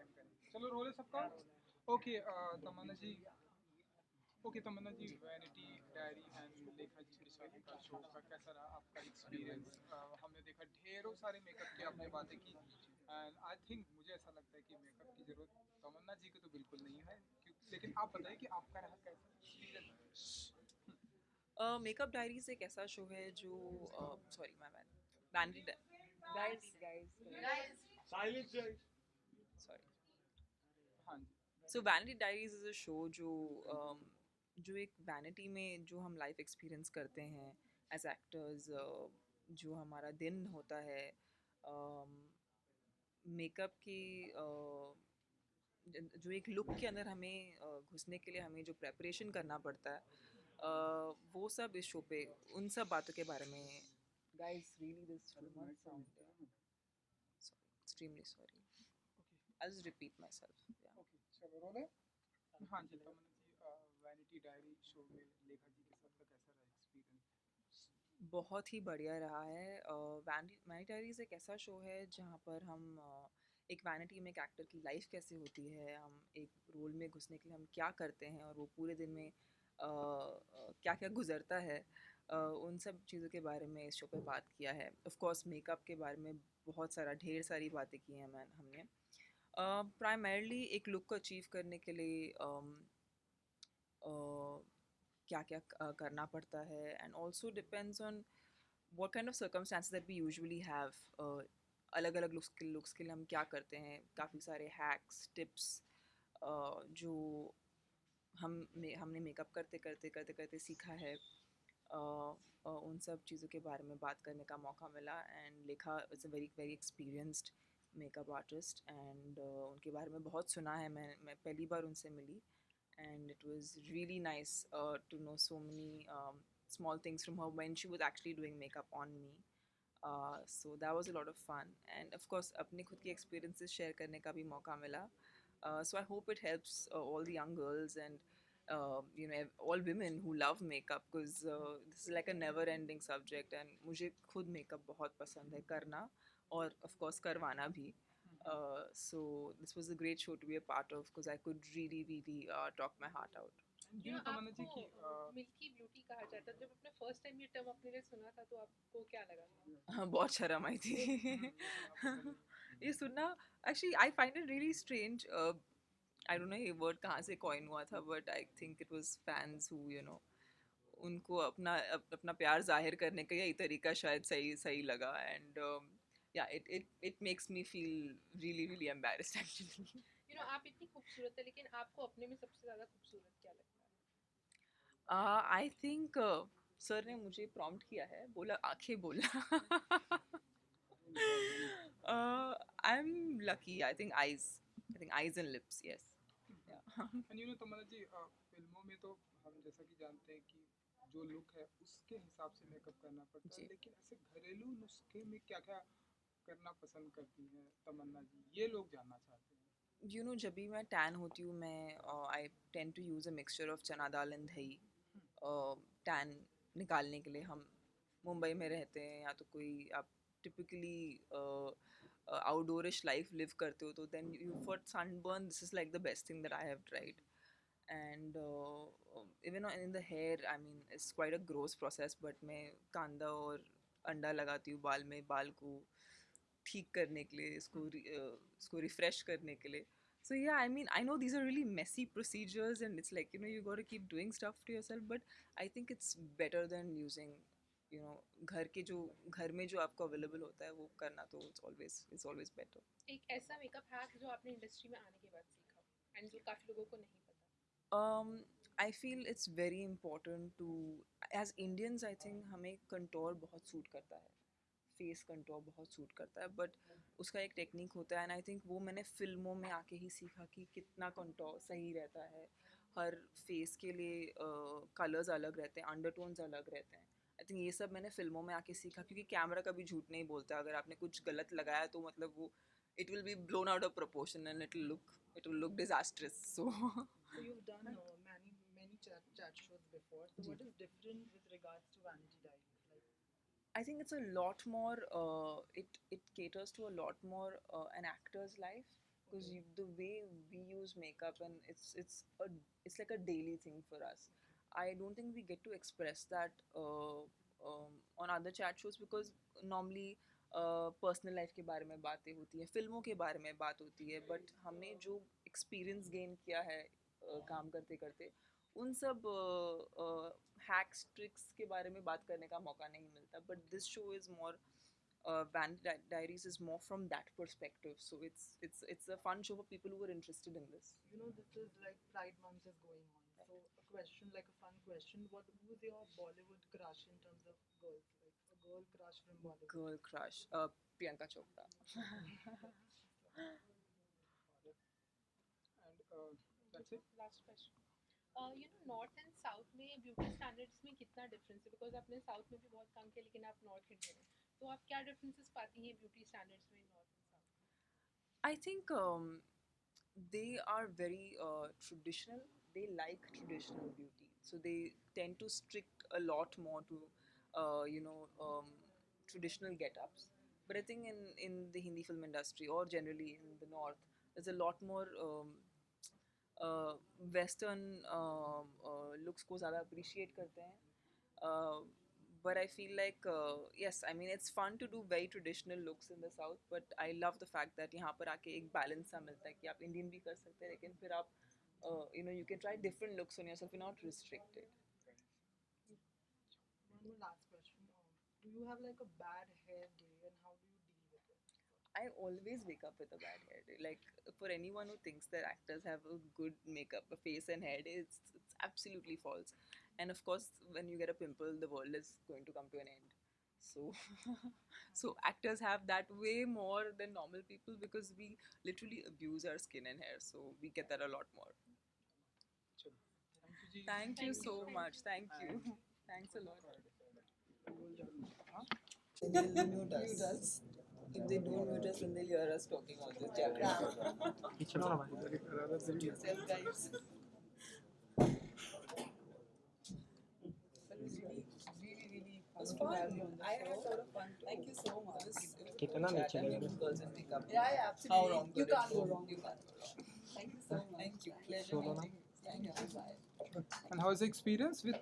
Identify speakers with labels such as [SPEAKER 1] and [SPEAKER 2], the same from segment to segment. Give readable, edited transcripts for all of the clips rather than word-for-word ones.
[SPEAKER 1] Time करें। चलो role है सबका। Okay Tamanna ji. Okay Tamanna ji, vanity diary and Lekha ji के साथ का शो का कैसा रहा आपका एक्सपीरियंस? हमने देखा ढेरों सारे मेकअप की आपने बातें की एंड आई थिंक मुझे ऐसा लगता है कि मेकअप की ज़रूरत तमन्ना जी को तो बिल्कुल नहीं है, लेकिन आप बताइए कि आपका रहा कैसा एक्सपीरियंस?
[SPEAKER 2] मेकअप डायरीज एक ऐसा शो है जो sorry my bad vanity guys guys guys sorry
[SPEAKER 1] हाँ जी।
[SPEAKER 2] So Vanity Diaries is a show जो जो एक वैनिटी में जो हम लाइफ एक्सपीरियंस करते हैं एज एक्टर्स, जो हमारा दिन होता है मेकअप की जो एक लुक के अंदर हमें घुसने के लिए हमें जो प्रेपरेशन करना पड़ता है, वो सब इस शो पे उन सब बातों के बारे में guys really this too much sound sorry extremely sorry
[SPEAKER 1] okay.
[SPEAKER 2] I just repeat my self या
[SPEAKER 1] ओके चलो रोल है। हाँ जी तमन्ना जी, वैनिटी डायरी शो में लेखा जी के साथ का कैसा रहा एक्सपीरियंस?
[SPEAKER 2] बहुत ही बढ़िया रहा है। वैनिटी डायरीज एक ऐसा शो है जहाँ पर हम एक वैनिटी में एक एक्टर की लाइफ कैसे होती है, हम एक रोल में घुसने के लिए हम क्या करते हैं और वो पूरे दिन में क्या क्या गुजरता है, उन सब चीज़ों के बारे में इस शो पे बात किया है। ऑफ कोर्स मेकअप के बारे में बहुत सारा ढेर सारी बातें की हैं हमने। प्राइमरली एक लुक को अचीव करने के लिए क्या क्या करना पड़ता है, and also depends on what kind of circumstances that we usually have. अलग अलग लुक्स के लिए हम क्या करते हैं, काफ़ी सारे हैक्स टिप्स जो हमने मेकअप करते करते सीखा है। उन सब चीज़ों के बारे में बात करने का मौका मिला एंड लेखा is a very very experienced makeup artist and उनके बारे में बहुत सुना है। मैं पहली बार उनसे मिली and it was really nice to know so many small things from her when she was actually doing makeup on me. So that was a lot of fun and of course अपने खुद की experiences share करने का भी मौका मिला. So I hope it helps all the young girls and all women who love makeup because this is like a never ending subject and मुझे खुद makeup बहुत पसंद है करना और of course करवाना भी. So this was a great show to be a part of because I could really talk my heart out.
[SPEAKER 1] You know तमन्ना जी
[SPEAKER 3] आपको
[SPEAKER 1] की
[SPEAKER 3] मिल्की ब्यूटी कहा जाता है। जब आपने फर्स्ट टाइम ये टर्म अपने लिए सुना था तो आपको क्या लगा था?
[SPEAKER 2] हाँ, बहुत शर्म आई थी
[SPEAKER 1] ये सुना आपको पहले ही।
[SPEAKER 2] ये सुनना actually I find it really strange. I don't know ये वर्ड कहाँ से कॉइन हुआ था but I think it was fans who उनको अपना प्यार जाहिर करने का यही तरीका शायद सही सही लगा एंड या it makes me feel really embarrassed actually.
[SPEAKER 3] आप इतनी खूबसूरत है, लेकिन आपको अपने में सबसे ज्यादा खूबसूरत क्या लगता है?
[SPEAKER 2] आई थिंक सर ने मुझे प्रॉम्प्ट किया है, बोला आंखें बोलना. I am lucky. I think eyes and lips, yes.
[SPEAKER 1] And you know तमन्ना जी, फिल्मों में तो हम जैसा कि जानते हैं कि जो लुक है उसके हिसाब से मेकअप करना पड़ता है,
[SPEAKER 2] जी.
[SPEAKER 1] लेकिन ऐसे घरेलू नुस्खे में क्या क्या करना पसंद करती हैं तमन्ना जी, ये लोग जानना चाहते हैं।
[SPEAKER 2] जब भी मैं टैन होती हूँ मैं I tend to use a mixture of chana dal and दही टैन निकालने के लिए. हम मुंबई में रहते हैं या तो कोई आप टिपिकली आउटडोरिश लाइफ लिव करते हो तो then you for sunburn this is like the best thing that I have tried. And even in the hair I mean it's quite a gross process but मैं कांदा और अंडा लगाती हूँ बाल में, बाल को ठीक करने के लिए, इसको रिफ्रेश करने के लिए. So yeah, I mean, I know these are really messy procedures, and it's like you got to keep doing stuff to yourself. But I think it's better than using, घर में जो आपको अवेलेबल होता है वो करना तो it's always better.
[SPEAKER 3] एक ऐसा मेकअप हैक जो आपने इंडस्ट्री में आने के बाद सीखा एंड जो काफी लोगों को नहीं पता?
[SPEAKER 2] Um, I feel it's very important to, as Indians, I think हमें कंटोर बहुत सूट करता है, फेस कंटोर बहुत सूट करता है, बट उसका एक टेक्निक होता है एंड आई थिंक वो मैंने फिल्मों में आके ही सीखा कि कितना कंटोर सही रहता है. हर फेस के लिए कलर्स अलग रहते हैं, अंडरटोन्स अलग रहते हैं. आई थिंक ये सब मैंने फिल्मों में आके सीखा क्योंकि कैमरा कभी झूठ नहीं बोलता. अगर आपने कुछ गलत लगाया तो मतलब वो it will be blown out of proportion and it will look disastrous. So
[SPEAKER 4] So you've done many chat shows before. So
[SPEAKER 2] जी.
[SPEAKER 4] what is different with regards to Vanity Diaries? Like,
[SPEAKER 2] I think it's a lot more. It caters to a lot more an actor's life. because the way we use makeup, and it's like a daily thing for us. I don't think we get to express that on other chat shows, because normally personal life के बारे में बातें होती हैं, फिल्मों के बारे में बात होती है, बट हमने जो एक्सपीरियंस गेन किया है काम करते करते, उन सब हैक्स ट्रिक्स के बारे में बात करने का मौका नहीं मिलता. But this show is more Vanity Diaries is more from that perspective. So it's a fun show for people who are interested in this.
[SPEAKER 4] You know, this is like Pride Month is going on. So a question, like a fun question. Who's your Bollywood crush in terms of girls? Like a girl crush from Bollywood.
[SPEAKER 2] Girl crush, Priyanka Chopra.
[SPEAKER 1] And that's it.
[SPEAKER 3] Last question, you know north and south में beauty standards में कितना difference है? Because आपने south में भी बहुत काम किया, लेकिन आप नॉर्थ इंडियन हैं, तो आप क्या डिफरेंसेस पाती हैं ब्यूटी स्टैंडर्ड्स में north and south?
[SPEAKER 2] I think they are very traditional. They like traditional beauty, so they tend to strict a lot more to you know traditional get-ups. But I think in the Hindi film industry, or generally in the north, there's a lot more western looks को ज़्यादा appreciate करते हैं. But I feel like yes, I mean it's fun to do very traditional looks in the south, but I love the fact that यहाँ पर आके एक balance सा मिलता है कि आप Indian भी कर सकते हैं, लेकिन फिर आप you know you can try different looks on yourself. You're not restricted.
[SPEAKER 4] One more last question. Do you have like a bad hair day, and how do you deal with it?
[SPEAKER 2] I always wake up with a bad hair day. Like, for anyone who thinks that actors have a good makeup, a face and hair day, it's absolutely false. And of course, when you get a pimple, the world is going to come to an end. So, so actors have that way more than normal people, because we literally abuse our skin and hair. So we get that a lot more.
[SPEAKER 1] चलो, thank you ji.
[SPEAKER 2] Thank you
[SPEAKER 3] Thank
[SPEAKER 2] so
[SPEAKER 3] you.
[SPEAKER 2] much. Thank you. Thanks a lot.
[SPEAKER 1] हाँ?
[SPEAKER 2] They'll mute us. If they don't mute us, then they'll hear us talking all this jabber.
[SPEAKER 1] पीछे वाला भाई, rather than you.
[SPEAKER 2] Yourself, guys. But it was really fun. It was fun. I had a lot of fun too. Thank you so much.
[SPEAKER 1] कितना नीचे
[SPEAKER 2] I
[SPEAKER 1] लगा?
[SPEAKER 2] mean, girls in makeup.
[SPEAKER 4] Yeah, absolutely.
[SPEAKER 2] How wrong
[SPEAKER 4] You
[SPEAKER 2] could it
[SPEAKER 4] can't go wrong.
[SPEAKER 2] You can't go wrong.
[SPEAKER 4] Thank you so much.
[SPEAKER 2] Thank you. Pleasure
[SPEAKER 1] Solo na?
[SPEAKER 2] meeting you. Thank you. Bye.
[SPEAKER 1] And how's the experience with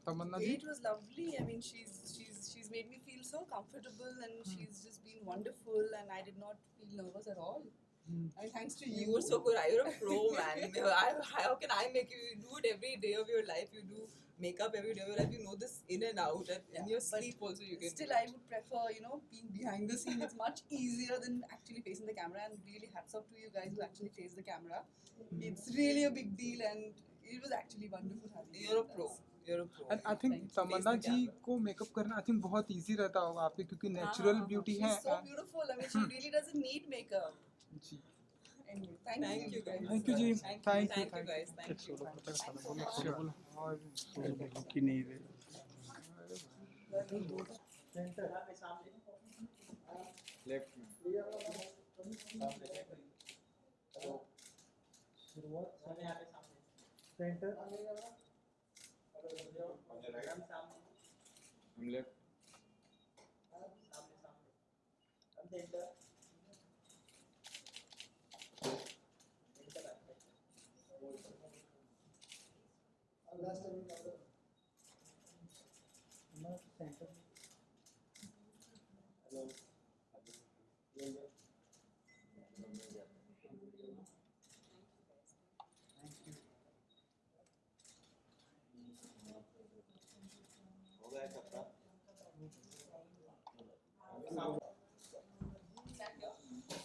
[SPEAKER 1] Tamanna ji?
[SPEAKER 5] It was lovely. I mean, she's made me feel so comfortable, and she's just been wonderful. And I did not feel nervous at all. I mean, thanks to you.
[SPEAKER 2] You were so good. You're a pro, man. How can I make you? You do it every day of your life. You do makeup every day of your life. You know this in and out. And in your
[SPEAKER 5] but
[SPEAKER 2] sleep also you can.
[SPEAKER 5] Still, I would prefer, being behind the scene. It's much easier than actually facing the camera. And really, hats off to you guys who actually face the camera. It's really a big deal, and it was actually wonderful having you.
[SPEAKER 2] You're a
[SPEAKER 5] with
[SPEAKER 2] pro.
[SPEAKER 5] us.
[SPEAKER 2] You're a pro.
[SPEAKER 1] And I think
[SPEAKER 2] Thank you.
[SPEAKER 1] Tamanna
[SPEAKER 2] Face the
[SPEAKER 1] ji
[SPEAKER 2] camera.
[SPEAKER 1] को makeup करना I think बहुत easy रहता होगा आपके, क्योंकि natural beauty
[SPEAKER 5] She's
[SPEAKER 1] है.
[SPEAKER 5] so beautiful. I mean, she really doesn't need makeup.
[SPEAKER 1] Ji.
[SPEAKER 5] Anyway,
[SPEAKER 2] Thank you, guys.
[SPEAKER 1] Thank you ji.
[SPEAKER 2] Thank you, guys. Thank you.
[SPEAKER 1] Sure. और
[SPEAKER 6] कि नहीं रे
[SPEAKER 7] लेफ्ट में हम left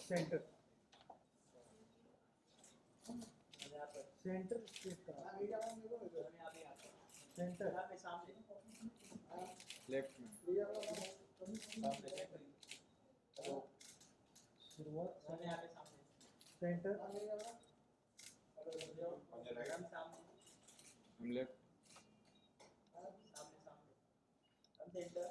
[SPEAKER 6] centre centre centre
[SPEAKER 7] left में
[SPEAKER 6] centre
[SPEAKER 7] हम left
[SPEAKER 6] centre